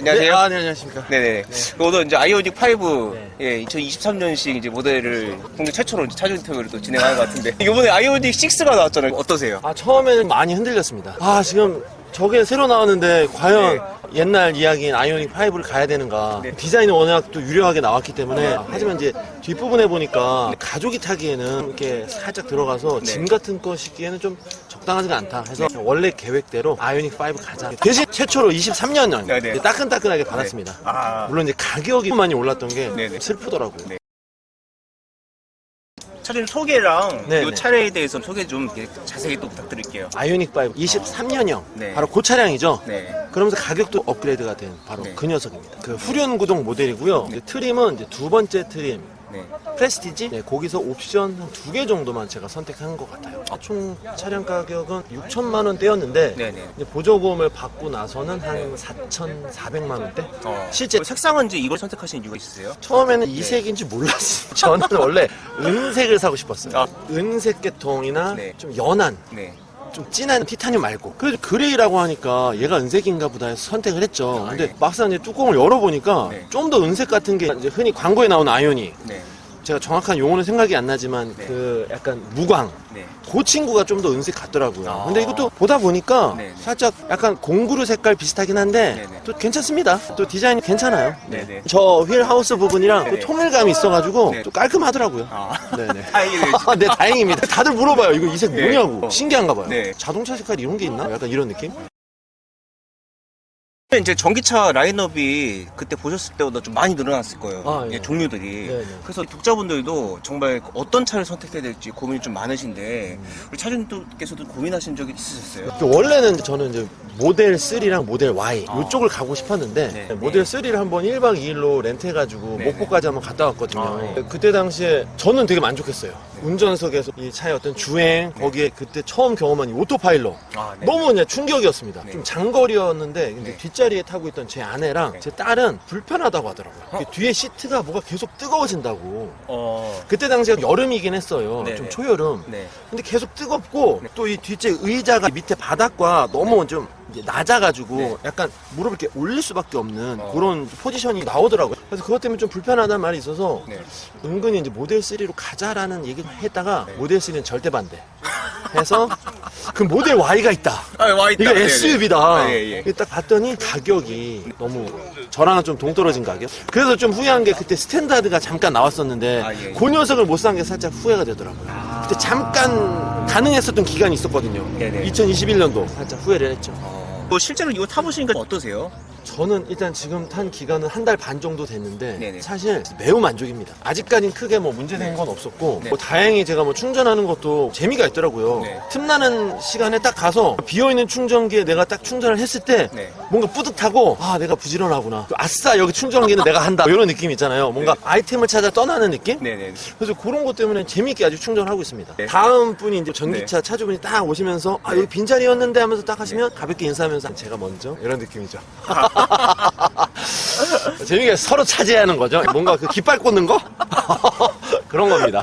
안녕하세요. 네, 안녕하십니까. 네네. 오늘 이제 아이오닉 5, 네. 예, 2023년식 이제 모델을 국내 최초로 이제 차주 인터뷰를 또 진행하는 것 같은데. 이번에 아이오닉 6가 나왔잖아요. 어떠세요? 처음에는 많이 흔들렸습니다. 지금 저게 새로 나왔는데, 과연 옛날 이야기인 아이오닉 5를 가야 되는가. 네. 디자인이 워낙 또 유려하게 나왔기 때문에. 하지만 이제 뒷부분에 보니까 가족이 타기에는 이렇게 살짝 들어가서 짐 같은 거 싣기에는 좀 적당하지가 않다 해서 원래 계획대로 아이오닉 5 가자. 대신 최초로 23년형 네네. 따끈따끈하게 받았습니다. 아. 물론 이제 가격이 많이 올랐던 게 네네. 슬프더라고요. 네. 차주님 소개랑 네네. 이 차량에 대해서 소개 좀 이렇게 자세히 또 부탁드릴게요. 아이오닉 5 23년형 네. 바로 그 차량이죠. 네. 그러면서 가격도 업그레이드가 된 바로 네. 그 녀석입니다. 그 후륜 구동 모델이고요. 이제 트림은 이제 두 번째 트림 네. 프레스티지? 네, 거기서 옵션 한 2개 정도만 제가 선택한 것 같아요. 총 차량 가격은 6천만 원대였는데 네네. 이제 보조보험을 받고 나서는 한 4,400만 원대? 실제 색상은 이제 이걸 선택하신 이유가 있으세요? 처음에는 이 색인지 몰랐어요. 저는 원래 은색을 사고 싶었어요. 아. 은색 계통이나 네. 좀 연한 네. 좀 진한 티타늄 말고 그래도 그레이라고 하니까 얘가 은색인가 보다 해서 선택을 했죠. 근데 네. 막상 이제 뚜껑을 열어보니까 네. 좀 더 은색 같은 게 이제 흔히 광고에 나오는 아이오닉, 네. 제가 정확한 용어는 생각이 안 나지만 네. 그 약간 무광, 네. 그 친구가 좀 더 은색 같더라고요. 아. 근데 이것도 보다 보니까 네네. 살짝 약간 공구루 색깔 비슷하긴 한데 네네. 또 괜찮습니다. 또 디자인이 괜찮아요. 네네. 저 휠 하우스 부분이랑 네. 또 통일감이 있어가지고 네. 또 깔끔하더라고요. 아. 네네. 다행이네요. 네, 다행입니다. 다들 물어봐요. 이거 이 색 네. 뭐냐고. 신기한가 봐요. 네. 자동차 색깔 이런 게 있나? 약간 이런 느낌? 이제 전기차 라인업이 그때 보셨을 때보다 좀 많이 늘어났을 거예요. 예. 종류들이. 네네. 그래서 독자분들도 정말 어떤 차를 선택해야 될지 고민이 좀 많으신데 우리 차주님께서도 고민하신 적이 있으셨어요? 원래는 저는 이제 모델 3랑 모델 Y 이쪽을 가고 싶었는데 네. 모델 3를 한번 1박 2일로 렌트해가지고 네. 목포까지 한번 갔다 왔거든요. 네. 그때 당시에 저는 되게 만족했어요. 운전석에서 이 차의 어떤 주행 거기에 그때 처음 경험한 이 오토파일럿 네. 너무 그냥 충격이었습니다. 네. 좀 장거리였는데 이제 네. 뒷자리에 타고 있던 제 아내랑 네. 제 딸은 불편하다고 하더라고요. 뒤에 시트가 뭐가 계속 뜨거워진다고. 그때 당시에 여름이긴 했어요. 네네. 좀 초여름. 네. 근데 계속 뜨겁고 또 이 뒤째 의자가 밑에 바닥과 너무 좀 이제 낮아가지고 네. 약간 무릎을 이렇게 올릴 수밖에 없는 그런 포지션이 나오더라고요. 그래서 그것 때문에 좀 불편하다는 말이 있어서 네. 은근히 이제 모델 3로 가자라는 얘기를 했다가 네. 모델 3는 절대 반대 해서 그 모델 Y가 있다. 와 있다. 이거 네네. SUV다. 예. 딱 봤더니 가격이 너무 저랑은 좀 동떨어진 가격. 그래서 좀 후회한 게 그때 스탠다드가 잠깐 나왔었는데 예. 그 녀석을 못 산 게 살짝 후회가 되더라고요. 그때 잠깐 가능했었던 기간이 있었거든요. 네네. 2021년도 살짝 후회를 했죠. 뭐 실제로 이거 타보시니까 어떠세요? 저는 일단 지금 탄 기간은 한 달 반 정도 됐는데 네네. 사실 매우 만족입니다. 아직까지는 크게 뭐 문제된 건 없었고 네. 뭐 다행히 제가 뭐 충전하는 것도 재미가 있더라고요. 네. 틈나는 시간에 딱 가서 비어있는 충전기에 내가 딱 충전을 했을 때 네. 뭔가 뿌듯하고 내가 부지런하구나. 아싸 여기 충전기는 내가 한다. 이런 느낌 있잖아요. 뭔가 아이템을 찾아 떠나는 느낌? 네네. 그래서 그런 것 때문에 재미있게 아직 충전하고 있습니다. 네. 다음 분이 이제 전기차 차주분이 딱 오시면서 여기 빈자리였는데 하면서 딱 하시면 가볍게 인사하면서 제가 먼저 이런 느낌이죠. 재미있게 서로 차지하는 거죠. 뭔가 그 깃발 꽂는 거? 그런 겁니다.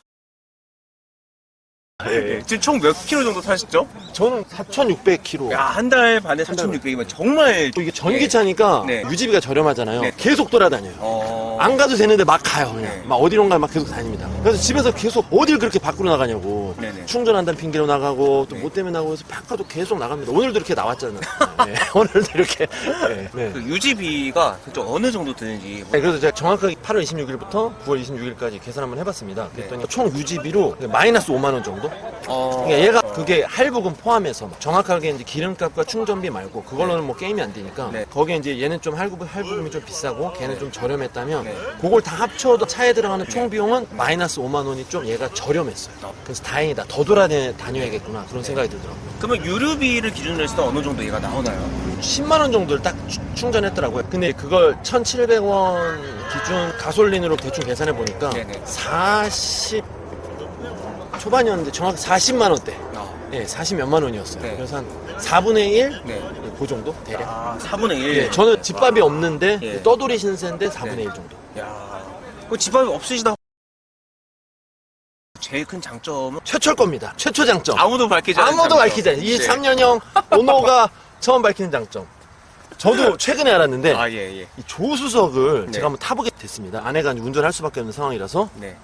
예. 지금 총 몇 킬로 정도 타셨죠? 저는 4,600km. 야, 한 달 반에 4,600이면 정말 또 이게 전기차니까 네. 유지비가 저렴하잖아요. 네. 계속 돌아다녀요. 안 가도 되는데 막 가요 그냥. 네. 막 어디론가 막 계속 다닙니다. 그래서 집에서 계속 어딜 그렇게 밖으로 나가냐고. 네네. 충전한다는 핑계로 나가고 또 네. 못 때문에 나가고 해서 밖에도 계속 나갑니다. 오늘도 이렇게 나왔잖아요. 네. 오늘도 이렇게. 네. 네. 그 유지비가 좀 어느 정도 드는지 네, 그래서 제가 정확하게 8월 26일부터 9월 26일까지 계산 한번 해봤습니다. 그랬더니 총 유지비로 마이너스 5만 원 정도? 그러니까 얘가 그게 할부금 포함해서 정확하게 이제 기름값과 충전비 말고 그걸로는 뭐 게임이 안 되니까 네. 거기에 이제 얘는 좀 할부금이 좀 비싸고 걔는 좀 저렴했다면 네. 그걸 다 합쳐도 차에 들어가는 총 비용은 마이너스 5만 원이 좀 얘가 저렴했어요. 그래서 다행이다. 더 돌아다녀야겠구나 그런 생각이 들더라고요. 그러면 유류비를 기준으로 해서 어느 정도 얘가 나오나요? 10만 원 정도를 딱 충전했더라고요. 근데 그걸 1,700원 기준 가솔린으로 대충 계산해 보니까 네네. 40 초반이었는데 정확히 40만 원대. 아. 네, 40 몇만 원이었어요. 네. 그래서 한 4분의 1? 네. 그 정도? 대략. 아, 4분의 1. 예, 저는 집밥이 없는데 예. 떠돌이 신세인데 4분의 네. 1 정도. 야, 그 집밥이 없으시다. 제일 큰 장점은 최초일 겁니다. 최초 장점. 아무도 밝히지 않은 아무도 장점. 밝히지 않아요. 네. 23년형 오노가 처음 밝히는 장점. 저도 최근에 알았는데 아, 예, 예. 이 조수석을 네. 제가 한번 타보게 됐습니다. 아내가 이제 운전할 수밖에 없는 상황이라서 네.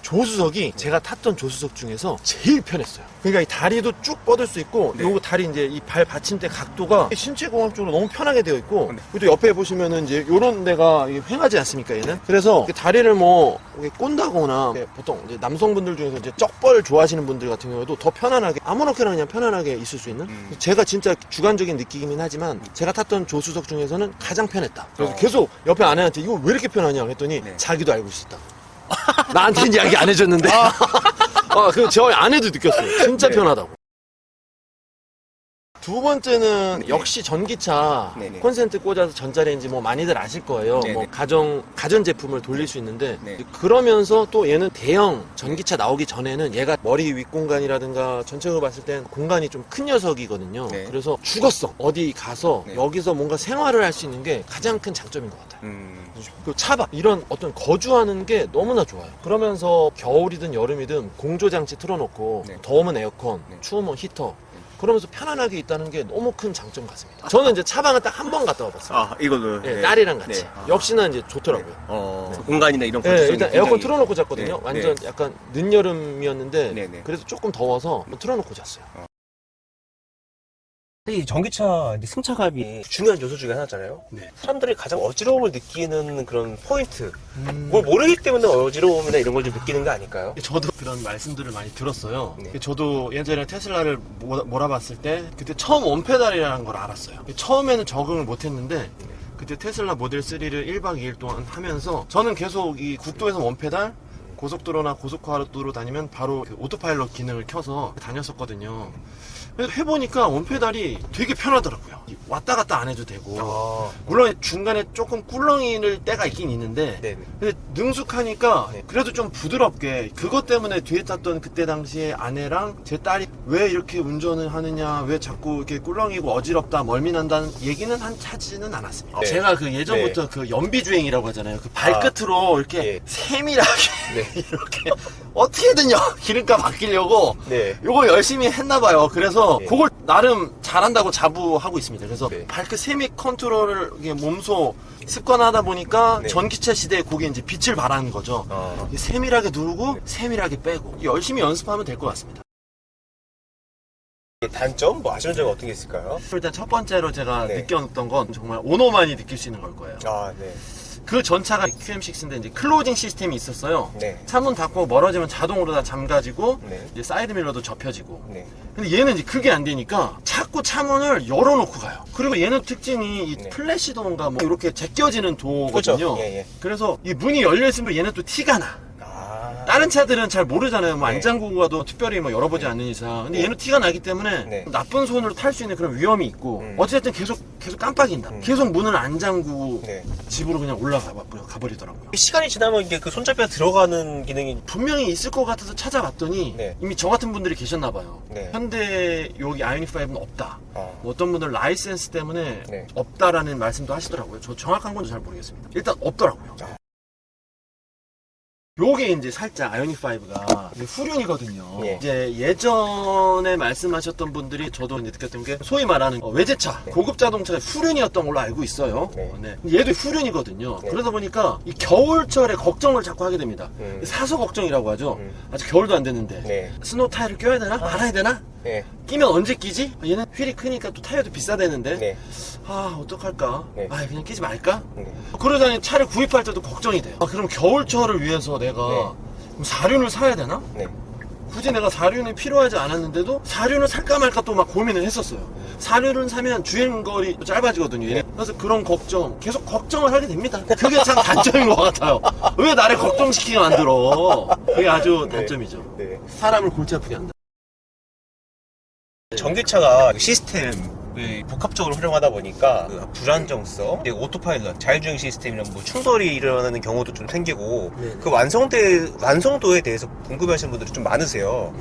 조수석이 제가 탔던 조수석 중에서 제일 편했어요. 그러니까 이 다리도 쭉 뻗을 수 있고, 네. 요거 다리 이제 이 발 받침대 각도가 신체공학적으로 너무 편하게 되어 있고, 네. 그리고 또 옆에 보시면은 이제 요런 데가 이게 횡하지 않습니까, 얘는? 그래서 다리를 뭐 이렇게 꼰다거나, 보통 이제 남성분들 중에서 이제 쩍벌 좋아하시는 분들 같은 경우도 더 편안하게, 아무렇게나 그냥 편안하게 있을 수 있는? 제가 진짜 주관적인 느끼긴 하지만, 제가 탔던 조수석 중에서는 가장 편했다. 그래서 계속 옆에 아내한테 이거 왜 이렇게 편하냐 했더니, 네. 자기도 알고 있었다. 나한테는 이야기 안 해줬는데. 저희 아내도 느꼈어요. 진짜 네. 편하다고. 두 번째는 네. 역시 전기차 네네. 콘센트 꽂아서 전자레인지 뭐 많이들 아실 거예요. 네네. 뭐 가전 제품을 돌릴 수 있는데 네. 그러면서 또 얘는 대형 전기차 나오기 전에는 얘가 머리 윗공간이라든가 전체적으로 봤을 땐 공간이 좀 큰 녀석이거든요. 네. 그래서 죽었어. 어디 가서 네. 여기서 뭔가 생활을 할 수 있는 게 가장 큰 장점인 것 같아요. 그 차박 이런 어떤 거주하는 게 너무나 좋아요. 그러면서 겨울이든 여름이든 공조장치 틀어놓고 네. 더우면 에어컨, 네. 추우면 히터. 그러면서 편안하게 있다는 게 너무 큰 장점 같습니다. 저는 이제 차방을 딱 한 번 갔다 와봤어요. 아, 이걸로. 네, 딸이랑 같이. 네. 역시나 이제 좋더라고요. 공간이나 이런 네, 건조성이 일단 에어컨 굉장히- 틀어놓고 잤거든요. 네, 완전 네. 약간 늦여름이었는데 네, 네. 그래도 조금 더워서 틀어놓고 잤어요. 이 전기차 이제 승차감이 중요한 요소 중에 하나잖아요. 네. 사람들이 가장 어지러움을 느끼는 그런 포인트. 뭘 모르기 때문에 어지러움이나 이런 걸 좀 느끼는 거 아닐까요? 저도 그런 말씀들을 많이 들었어요. 네. 저도 예전에 테슬라를 몰아봤을 때 그때 처음 원페달이라는 걸 알았어요. 처음에는 적응을 못했는데 그때 테슬라 모델 3를 1박 2일 동안 하면서 저는 계속 이 국도에서 원페달, 고속도로나 고속화로도로 다니면 바로 그 오토파일럿 기능을 켜서 다녔었거든요. 그래서 해보니까 원페달이 되게 편하더라고요. 왔다 갔다 안 해도 되고 물론 중간에 조금 꿀렁이를 때가 있긴 있는데 네네. 근데 능숙하니까 네. 그래도 좀 부드럽게 그것 때문에 뒤에 탔던 그때 당시에 아내랑 제 딸이 왜 이렇게 운전을 하느냐 왜 자꾸 이렇게 꿀렁이고 어지럽다 멀미난다는 얘기는 하지는 않았습니다. 네. 제가 그 예전부터 그 연비주행이라고 하잖아요. 그 발끝으로 이렇게 네. 세밀하게 네. 이렇게 어떻게든 기름값 아끼려고 네. 요거 열심히 했나봐요. 그래서 네. 그걸 나름 잘한다고 자부하고 있습니다. 그래서 네. 발끝 세밀 컨트롤을 이게 몸소 습관하다 보니까 네. 전기차 시대에 그게 이제 빛을 발하는 거죠. 이게 세밀하게 누르고 세밀하게 빼고 열심히 연습하면 될 것 같습니다. 단점? 뭐 아쉬운 점이 어떤 게 있을까요? 일단 첫 번째로 제가 네. 느꼈던 건 정말 오너만이 느낄 수 있는 걸 거예요. 네. 그 전차가 QM6인데 이제 클로징 시스템이 있었어요. 네. 차문 닫고 멀어지면 자동으로 다 잠가지고 네. 이제 사이드밀러도 접혀지고. 네. 근데 얘는 이제 그게 안 되니까 자꾸 차문을 열어놓고 가요. 그리고 얘는 특징이 이 네. 플래시 도어인가 뭐 이렇게 제껴지는 도어거든요. 그렇죠. 예, 예. 그래서 이 문이 열려있으면 얘는 또 티가 나. 다른 차들은 잘 모르잖아요. 뭐 네. 안 잠그고 가도 특별히 뭐 열어보지 않는 이상. 근데 얘는 티가 나기 때문에 네. 나쁜 손으로 탈 수 있는 그런 위험이 있고 어쨌든 계속 깜빡인다. 계속 문을 안 잠그고 네. 집으로 그냥 가버리더라고요. 시간이 지나면 이게 그 손잡이가 들어가는 기능이 분명히 있을 것 같아서 찾아봤더니 네. 이미 저 같은 분들이 계셨나 봐요. 네. 현대 여기 아이오닉5는 없다. 뭐 어떤 분들 라이센스 때문에 네. 없다라는 말씀도 하시더라고요. 저 정확한 건 잘 모르겠습니다. 일단 없더라고요. 요게 이제 살짝 아이오닉5가 후륜이거든요. 예. 이제 예전에 말씀하셨던 분들이 저도 이제 느꼈던 게 소위 말하는 외제차, 고급 자동차의 후륜이었던 걸로 알고 있어요. 네. 네. 얘도 후륜이거든요. 네. 그러다 보니까 이 겨울철에 걱정을 자꾸 하게 됩니다. 음. 사서 걱정이라고 하죠. 아직 겨울도 안 됐는데. 네. 스노우 타이어를 껴야 되나? 말아야 되나? 네. 끼면 언제 끼지? 얘는 휠이 크니까 또 타이어도 비싸대는데. 네. 어떡할까? 네. 그냥 끼지 말까? 네. 그러다니 차를 구입할 때도 걱정이 돼요. 그럼 겨울철을 위해서 내가 그럼 사륜을 사야 되나? 네. 굳이 내가 사륜이 필요하지 않았는데도 사륜을 살까 말까 또 막 고민을 했었어요. 사륜을 사면 주행거리 짧아지거든요. 네. 그래서 그런 걱정, 계속 걱정을 하게 됩니다. 그게 참 단점인 것 같아요. 왜 나를 걱정시키게 만들어? 그게 아주 단점이죠. 네. 사람을 골치 아프게 한다. 전기차가 시스템을 복합적으로 활용하다 보니까 그 불안정성, 그리고 오토파일럿, 자율주행 시스템이랑 뭐 충돌이 일어나는 경우도 좀 생기고 네. 그 완성도에 대해서 궁금해하시는 분들이 좀 많으세요.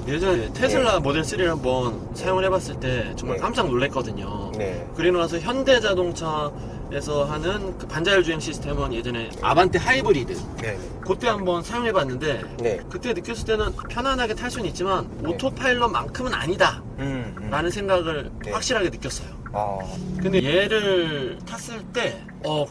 예전에 테슬라 모델 3를 한번 사용을 해봤을 때 정말 네. 깜짝 놀랐거든요. 네. 그리고 나서 현대자동차에서 하는 그 반자율주행 시스템은 예전에 아반떼 하이브리드 네. 그때 한번 사용해봤는데 네. 그때 느꼈을 때는 편안하게 탈 수는 있지만 네. 오토파일럿만큼은 아니다 음. 라는 생각을 네. 확실하게 느꼈어요. 근데 얘를 탔을 때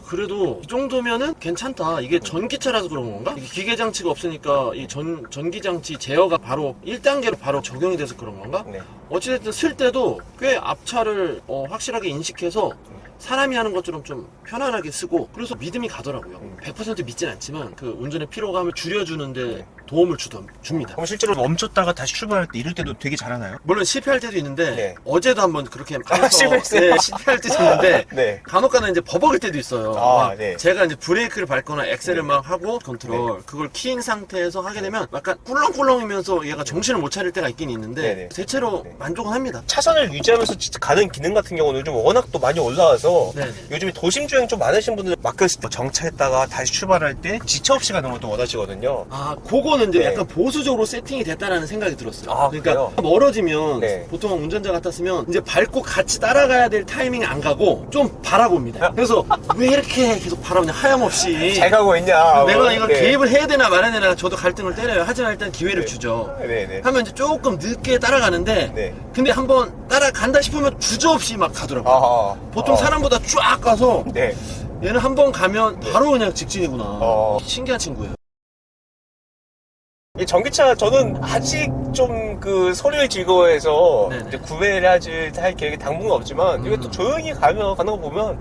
그래도 이 정도면은 괜찮다. 이게 전기차라서 그런 건가? 이게 기계 장치가 없으니까 이 전기 장치 제어가 바로 1단계로 바로 적용이 돼서 그런 건가? 네. 어찌됐든 쓸 때도 꽤 앞차를 확실하게 인식해서 사람이 하는 것처럼 좀 편안하게 쓰고 그래서 믿음이 가더라고요. 100% 믿진 않지만 그 운전의 피로감을 줄여주는데 도움을 줍니다. 그럼 실제로 멈췄다가 다시 출발할 때 이럴 때도 되게 잘하나요? 물론 실패할 때도 있는데 네. 어제도 한번 그렇게 해서 실패했어요? 네, 실패할 때도 있는데 네. 간혹가다 이제 버벅일 때도 있어요. 막 네. 제가 이제 브레이크를 밟거나 엑셀을 네. 막 하고 컨트롤 그걸 키인 상태에서 하게 되면 약간 꿀렁꿀렁이면서 얘가 정신을 못 차릴 때가 있긴 있는데 네네. 대체로 네. 만족은 합니다. 차선을 유지하면서 진짜 가는 기능 같은 경우는 요즘 워낙 또 많이 올라와서 네네. 요즘에 도심 주행 좀 많으신 분들 막혔을 때 정차했다가 다시 출발할 때 지체 없이 가는 것도 원하시거든요. 그거는 이제 네. 약간 보수적으로 세팅이 됐다라는 생각이 들었어요. 그러니까 그래요? 멀어지면 네. 보통 운전자 같았으면 이제 밟고 같이 따라가야 될 타이밍이 안 가고 좀 바라봅니다. 그래서 왜 이렇게 계속 바라보냐 하염없이 잘 가고 있냐? 내가 이걸 네. 개입을 해야 되나 말아야 되나 저도 갈등을 때려요. 하지만 일단 기회를 주죠. 네네. 하면 이제 조금 늦게 따라가는데 네. 근데 한번 따라간다 싶으면 주저없이 막 가더라고요. 보통 사람보다 쫙 가서 네. 얘는 한번 가면 바로 그냥 직진이구나. 신기한 친구예요. 이 전기차 저는 아직 좀 그 소리를 즐거워해서 네네. 이제 구매를 할 계획이 당분간 없지만 이게 또 조용히 가는 거 보면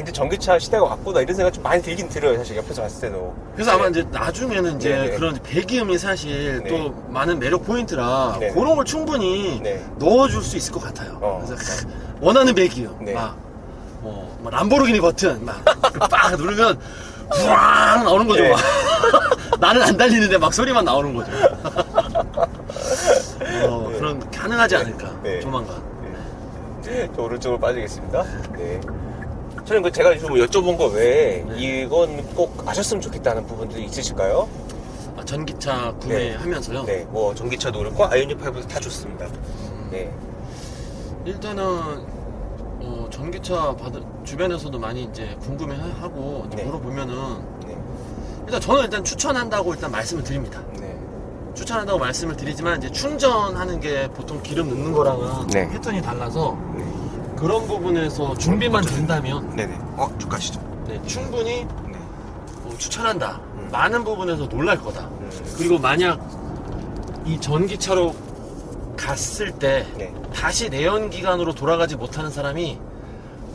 이제 전기차 시대가 왔구나 이런 생각 좀 많이 들긴 들어요. 사실 옆에서 봤을 때도. 그래서 아마 이제 나중에는 이제 네네. 그런 배기음이 사실 네. 또 많은 매력 포인트라 네. 그런 걸 충분히 네. 넣어줄 수 있을 것 같아요. 그래서 원하는 배기음 네. 막 람보르기니 버튼 막 빡 누르면 우왕 나오는 거죠. 네. 나는 안 달리는데 막 소리만 나오는 거죠. 그런 가능하지 않을까 네. 조만간. 저 오른쪽으로 빠지겠습니다. 네. 저는 제가 좀 여쭤본 거 외에 네. 이건 꼭 아셨으면 좋겠다는 부분들이 있으실까요? 전기차 구매하면서요. 네, 뭐 전기차도 그렇고 아이오닉 5도 다 좋습니다. 네. 일단은 전기차 주변에서도 많이 이제 궁금해하고 네. 물어보면은 네. 일단 저는 일단 추천한다고 일단 말씀을 드립니다. 네. 추천한다고 말씀을 드리지만 이제 충전하는 게 보통 기름 넣는 거랑은 네. 패턴이 달라서 그런 부분에서 준비만 된다면 네네. 쭉 가시죠. 네, 충분히 네. 추천한다. 많은 부분에서 놀랄 거다. 그리고 만약 이 전기차로 갔을 때 네. 다시 내연기관으로 돌아가지 못하는 사람이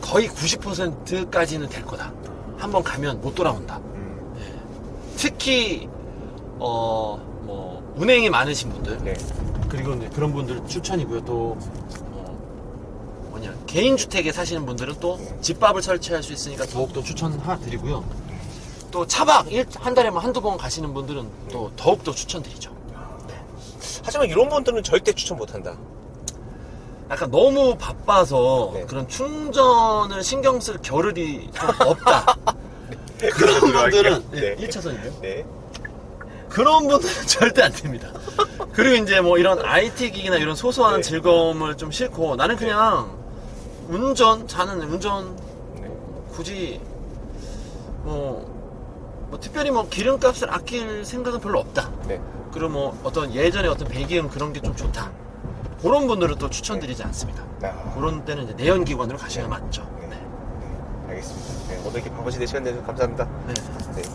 거의 90%까지는 될 거다. 한번 가면 못 돌아온다. 특히 운행이 많으신 분들 네. 그리고 이제 그런 분들 추천이고요. 또 개인주택에 사시는 분들은 또 집밥을 설치할 수 있으니까 더욱더 추천드리고요. 또 차박 한 달에 한두 번 가시는 분들은 또 더욱더 추천드리죠. 하지만 이런 분들은 절대 추천 못한다. 약간 너무 바빠서 네. 그런 충전을 신경 쓸 겨를이 좀 없다. 그런 분들은 네. 1차선이요. 네. 그런 분들은 절대 안 됩니다. 그리고 이제 뭐 이런 IT 기기나 이런 소소한 네. 즐거움을 좀 싫고 나는 그냥 자는 운전 네. 굳이 특별히 기름값을 아낄 생각은 별로 없다. 네. 그리고 어떤 예전에 어떤 배기음 그런 게 좀 좋다. 그런 분들은 또 추천드리지 않습니다. 그런 때는 이제 내연기관으로 가시면 맞죠. 네. 알겠습니다. 네. 오늘 이렇게 바쁘신 시간 내주셔서 감사합니다. 네. 네.